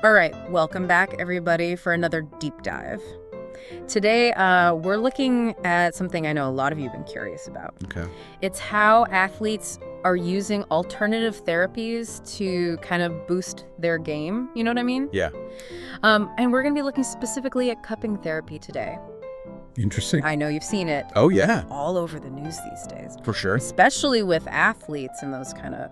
All right, welcome back, everybody, for another deep dive. Today, we're looking at something I know a lot of you have been curious about. Okay. It's how athletes are using alternative therapies to kind of boost their game. You know what I mean? Yeah. And we're going to be looking specifically at cupping therapy today. Interesting. I know you've seen it. Oh, yeah. All over the news these days. For sure. Especially with athletes and those kind of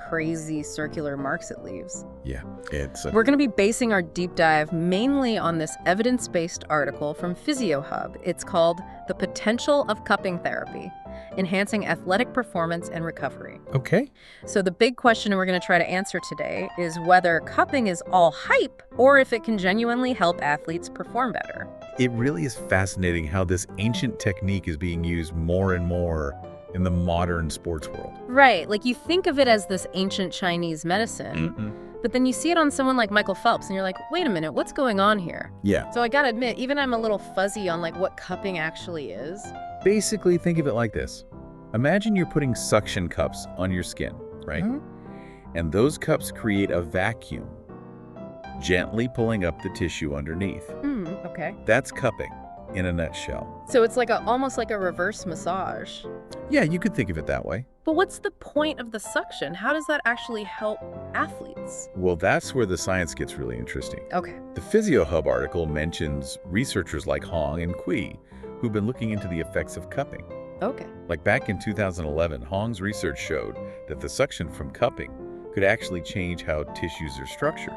crazy circular marks it leaves. Yeah. We're going to be basing our deep dive mainly on this evidence-based article from Physio Hub. It's called The Potential of Cupping Therapy, Enhancing Athletic Performance and Recovery. Okay. So the big question we're going to try to answer today is whether cupping is all hype or if it can genuinely help athletes perform better. It really is fascinating how this ancient technique is being used more and more in the modern sports world. Right. Like you think of it as this ancient Chinese medicine, but then you see it on someone like Michael Phelps and you're like, wait a minute, what's going on here? Yeah. So I gotta admit, even I'm a little fuzzy on like what cupping actually is. Basically, think of it like this. Imagine you're putting suction cups on your skin, right? And those cups create a vacuum, gently pulling up the tissue underneath. Okay. That's cupping in a nutshell. So it's like almost like a reverse massage. Yeah, you could think of it that way. But what's the point of the suction? How does that actually help athletes? Well, that's where the science gets really interesting. Okay. The Physio Hub article mentions researchers like Hong and Kui who've been looking into the effects of cupping. Okay. Like back in 2011, Hong's research showed that the suction from cupping could actually change how tissues are structured.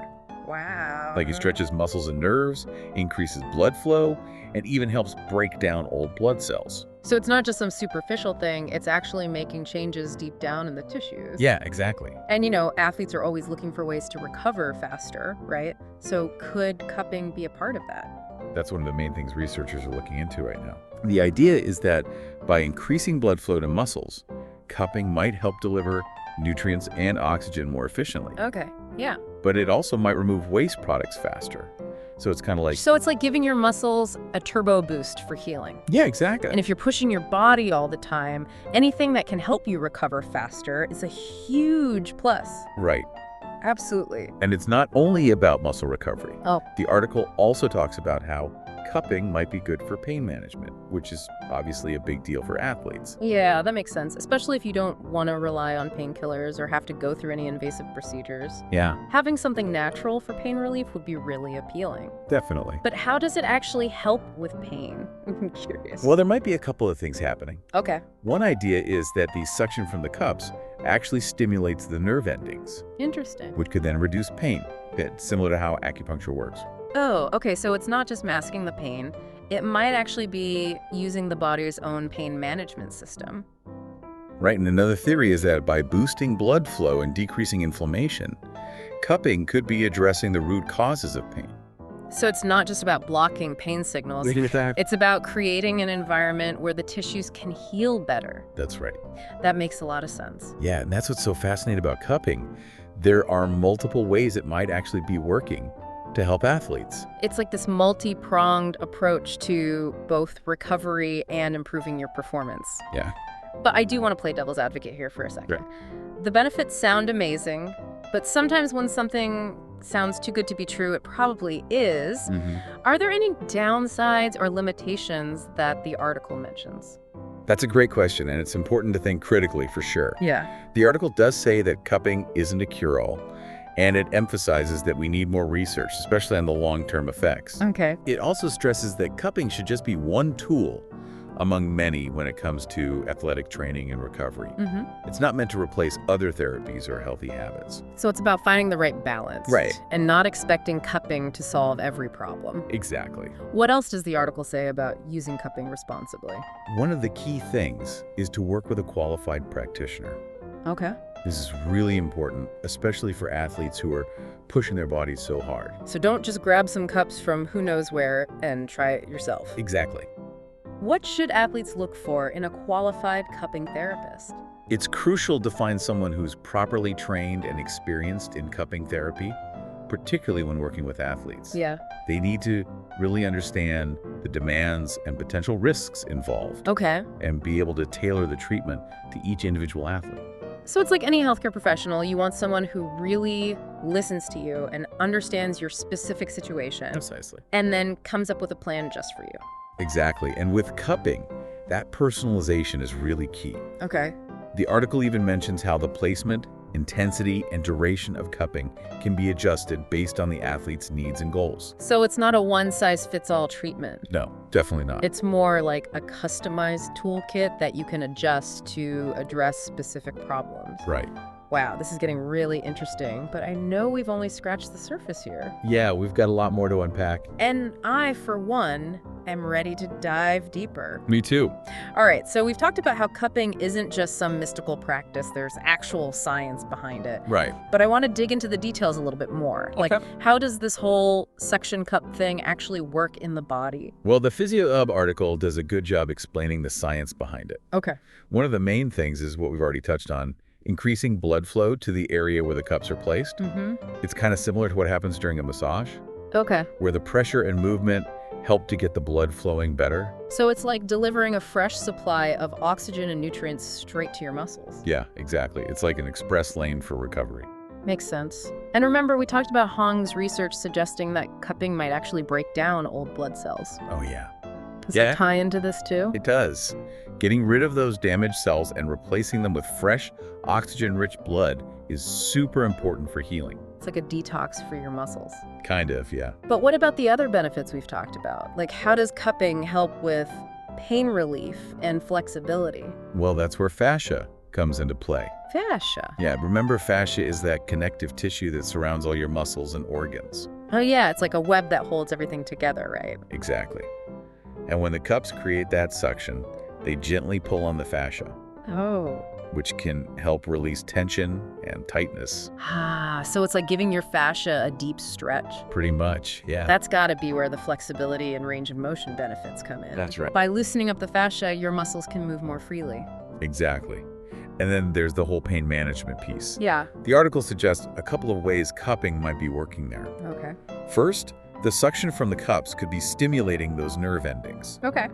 Wow. Like it stretches muscles and nerves, increases blood flow, and even helps break down old blood cells. So it's not just some superficial thing, it's actually making changes deep down in the tissues. Yeah, exactly. And you know, athletes are always looking for ways to recover faster, right? So could cupping be a part of that? That's one of the main things researchers are looking into right now. The idea is that by increasing blood flow to muscles, cupping might help deliver nutrients and oxygen more efficiently. Okay, yeah. But it also might remove waste products faster. So it's kind of like... So it's like giving your muscles a turbo boost for healing. Yeah, exactly. And if you're pushing your body all the time, anything that can help you recover faster is a huge plus. Right. Absolutely. And it's not only about muscle recovery. Oh. The article also talks about how cupping might be good for pain management, which is obviously a big deal for athletes. Yeah, that makes sense, especially if you don't want to rely on painkillers or have to go through any invasive procedures. Yeah. Having something natural for pain relief would be really appealing. Definitely. But how does it actually help with pain? I'm curious. Well, there might be a couple of things happening. Okay. One idea is that the suction from the cups actually stimulates the nerve endings, Interesting. which could then reduce pain, similar to how acupuncture works. Oh, okay, so it's not just masking the pain. It might actually be using the body's own pain management system. Right, and another theory is that by boosting blood flow and decreasing inflammation, cupping could be addressing the root causes of pain. So it's not just about blocking pain signals. It's about creating an environment where the tissues can heal better. That's right. That makes a lot of sense. Yeah, and that's what's so fascinating about cupping. There are multiple ways it might actually be working to help athletes. It's like this multi-pronged approach to both recovery and improving your performance. Yeah. But I do want to play devil's advocate here for a second. Right. The benefits sound amazing, but sometimes when something sounds too good to be true, it probably is. Are there any downsides or limitations that the article mentions? That's a great question, and it's important to think critically for sure. Yeah. The article does say that cupping isn't a cure-all, and it emphasizes that we need more research, especially on the long-term effects. Okay. It also stresses that cupping should just be one tool among many when it comes to athletic training and recovery. It's not meant to replace other therapies or healthy habits. So it's about finding the right balance. Right. And not expecting cupping to solve every problem. Exactly. What else does the article say about using cupping responsibly? One of the key things is to work with a qualified practitioner. Okay. This is really important, especially for athletes who are pushing their bodies so hard. So don't just grab some cups from who knows where and try it yourself. Exactly. What should athletes look for in a qualified cupping therapist? It's crucial to find someone who's properly trained and experienced in cupping therapy, particularly when working with athletes. Yeah. They need to really understand the demands and potential risks involved Okay. and be able to tailor the treatment to each individual athlete. So it's like any healthcare professional, you want someone who really listens to you and understands your specific situation. Precisely. And then comes up with a plan just for you. Exactly. And with cupping, that personalization is really key. Okay. The article even mentions how the placement, intensity, and duration of cupping can be adjusted based on the athlete's needs and goals. So it's not a one-size-fits-all treatment. No, definitely not. It's more like a customized toolkit that you can adjust to address specific problems. Right. Wow, this is getting really interesting, but I know we've only scratched the surface here. Yeah, we've got a lot more to unpack. And I, for one, am ready to dive deeper. Me too. All right, so we've talked about how cupping isn't just some mystical practice. There's actual science behind it. Right. But I want to dig into the details a little bit more. Okay. Like, how does this whole suction cup thing actually work in the body? Well, the Physio article does a good job explaining the science behind it. Okay. One of the main things is what we've already touched on, increasing blood flow to the area where the cups are placed. It's kind of similar to what happens during a massage, Okay. where the pressure and movement help to get the blood flowing better. So it's like delivering a fresh supply of oxygen and nutrients straight to your muscles. Yeah, exactly. It's like an express lane for recovery. Makes sense. And remember, we talked about Hong's research suggesting that cupping might actually break down old blood cells. Oh, yeah. Does Yeah. it tie into this too? It does. Getting rid of those damaged cells and replacing them with fresh, oxygen-rich blood is super important for healing. It's like a detox for your muscles. Kind of, yeah. But what about the other benefits we've talked about? Like, how does cupping help with pain relief and flexibility? Well, that's where fascia comes into play. Fascia. Yeah, remember fascia is that connective tissue that surrounds all your muscles and organs. Oh yeah, it's like a web that holds everything together, right? Exactly. And when the cups create that suction, they gently pull on the fascia, Oh. which can help release tension and tightness. So it's like giving your fascia a deep stretch. Pretty much, yeah. That's got to be where the flexibility and range of motion benefits come in. That's right. By loosening up the fascia, your muscles can move more freely. Exactly. And then there's the whole pain management piece. Yeah. The article suggests a couple of ways cupping might be working there. Okay. First, the suction from the cups could be stimulating those nerve endings, Okay.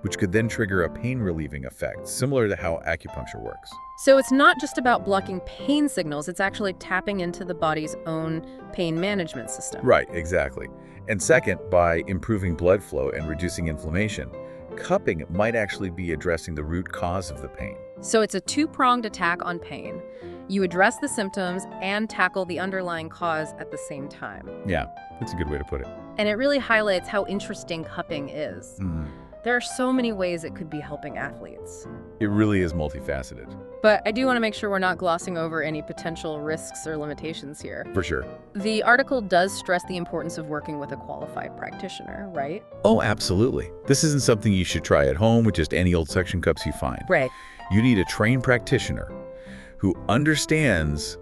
which could then trigger a pain-relieving effect, similar to how acupuncture works. So it's not just about blocking pain signals, it's actually tapping into the body's own pain management system. Right, exactly. And second, by improving blood flow and reducing inflammation, cupping might actually be addressing the root cause of the pain. So it's a two-pronged attack on pain. You address the symptoms and tackle the underlying cause at the same time. Yeah, that's a good way to put it. And it really highlights how interesting cupping is. There are so many ways it could be helping athletes. It really is multifaceted. But I do want to make sure we're not glossing over any potential risks or limitations here. For sure. The article does stress the importance of working with a qualified practitioner, right? Oh, absolutely. This isn't something you should try at home with just any old suction cups you find. Right. You need a trained practitioner who understands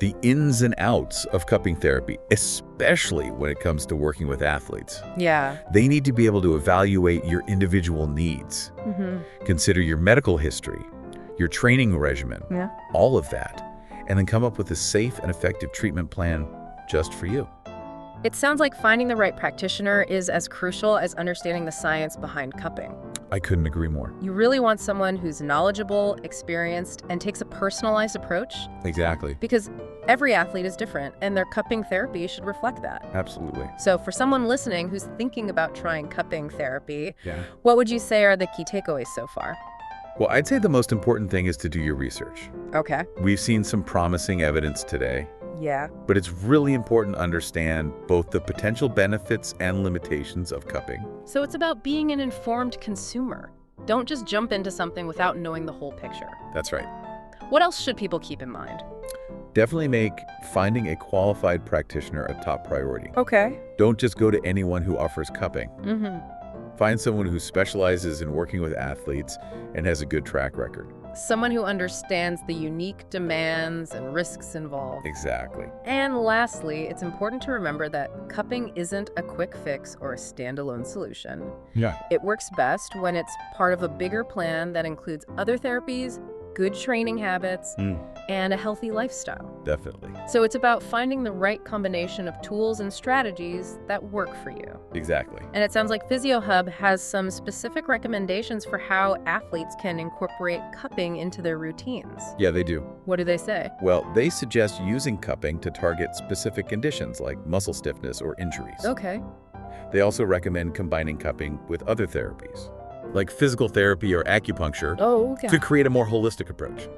the ins and outs of cupping therapy, especially when it comes to working with athletes. Yeah. They need to be able to evaluate your individual needs, consider your medical history, your training regimen, Yeah. all of that, and then come up with a safe and effective treatment plan just for you. It sounds like finding the right practitioner is as crucial as understanding the science behind cupping. I couldn't agree more. You really want someone who's knowledgeable, experienced, and takes a personalized approach, Exactly. because every athlete is different, and their cupping therapy should reflect that. Absolutely. So for someone listening who's thinking about trying cupping therapy, Yeah. what would you say are the key takeaways so far? Well, I'd say the most important thing is to do your research. Okay. We've seen some promising evidence today, Yeah. but it's really important to understand both the potential benefits and limitations of cupping. So it's about being an informed consumer. Don't just jump into something without knowing the whole picture. That's right. What else should people keep in mind? Definitely make finding a qualified practitioner a top priority. Okay. Don't just go to anyone who offers cupping. Mm-hmm. Find someone who specializes in working with athletes and has a good track record. Someone who understands the unique demands and risks involved. Exactly. And lastly, it's important to remember that cupping isn't a quick fix or a standalone solution. Yeah. It works best when it's part of a bigger plan that includes other therapies, good training habits, and a healthy lifestyle. Definitely. So it's about finding the right combination of tools and strategies that work for you. Exactly. And it sounds like Physio Hub has some specific recommendations for how athletes can incorporate cupping into their routines. Yeah, they do. What do they say? Well, they suggest using cupping to target specific conditions like muscle stiffness or injuries. Okay. They also recommend combining cupping with other therapies, like physical therapy or acupuncture, to create a more holistic approach.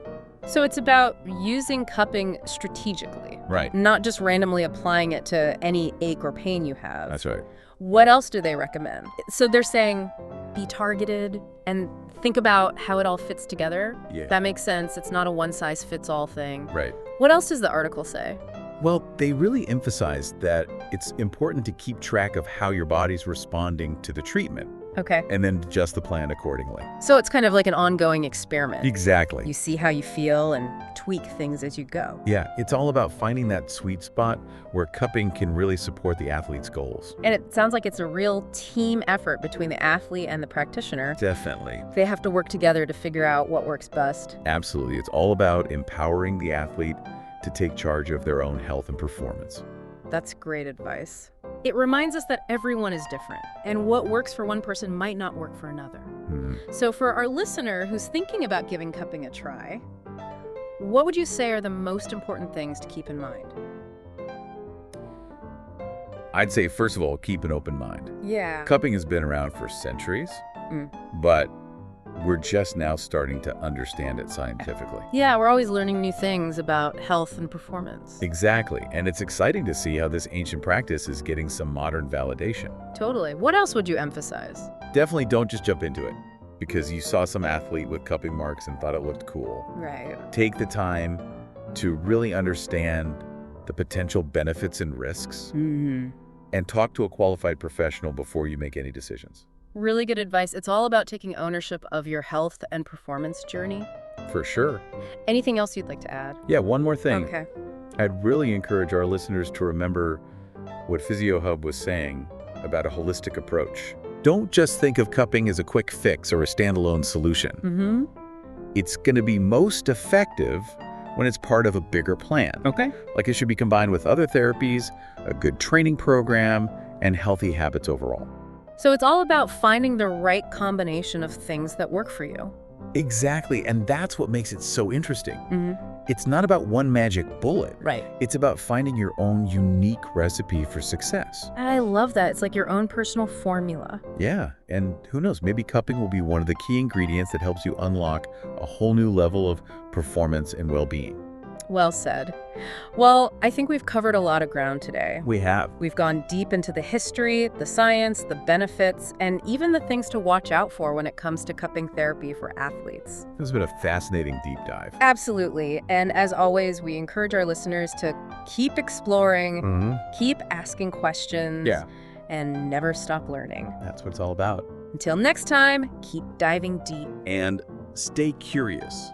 So it's about using cupping strategically. Right. Not just randomly applying it to any ache or pain you have. That's right. What else do they recommend? So they're saying be targeted and think about how it all fits together. Yeah. That makes sense. It's not a one-size-fits-all thing. Right. What else does the article say? Well, they really emphasize that it's important to keep track of how your body's responding to the treatment. Okay. And then adjust the plan accordingly. So it's kind of like an ongoing experiment. Exactly. You see how you feel and tweak things as you go. Yeah, it's all about finding that sweet spot where cupping can really support the athlete's goals. And it sounds like it's a real team effort between the athlete and the practitioner. Definitely. They have to work together to figure out what works best. Absolutely. It's all about empowering the athlete to take charge of their own health and performance. That's great advice. It reminds us that everyone is different, and what works for one person might not work for another. So for our listener who's thinking about giving cupping a try, what would you say are the most important things to keep in mind? I'd say, first of all, keep an open mind. Yeah. Cupping has been around for centuries, but we're just now starting to understand it scientifically. Yeah, we're always learning new things about health and performance. Exactly, and it's exciting to see how this ancient practice is getting some modern validation. Totally. What else would you emphasize? Definitely don't just jump into it because you saw some athlete with cupping marks and thought it looked cool. Right. Take the time to really understand the potential benefits and risks and talk to a qualified professional before you make any decisions. Really good advice. It's all about taking ownership of your health and performance journey. For sure. Anything else you'd like to add? Yeah, one more thing. Okay. I'd really encourage our listeners to remember what Physio Hub was saying about a holistic approach. Don't just think of cupping as a quick fix or a standalone solution. It's going to be most effective when it's part of a bigger plan. Okay. Like it should be combined with other therapies, a good training program, and healthy habits overall. So it's all about finding the right combination of things that work for you. Exactly, and that's what makes it so interesting. It's not about one magic bullet. Right. It's about finding your own unique recipe for success. I love that. It's like your own personal formula. Yeah, and who knows, maybe cupping will be one of the key ingredients that helps you unlock a whole new level of performance and well-being. Well said. Well, I think we've covered a lot of ground today. We have. We've gone deep into the history, the science, the benefits, and even the things to watch out for when it comes to cupping therapy for athletes. This has been a fascinating deep dive. Absolutely. And as always, we encourage our listeners to keep exploring, keep asking questions, and never stop learning. That's what it's all about. Until next time, keep diving deep. And stay curious.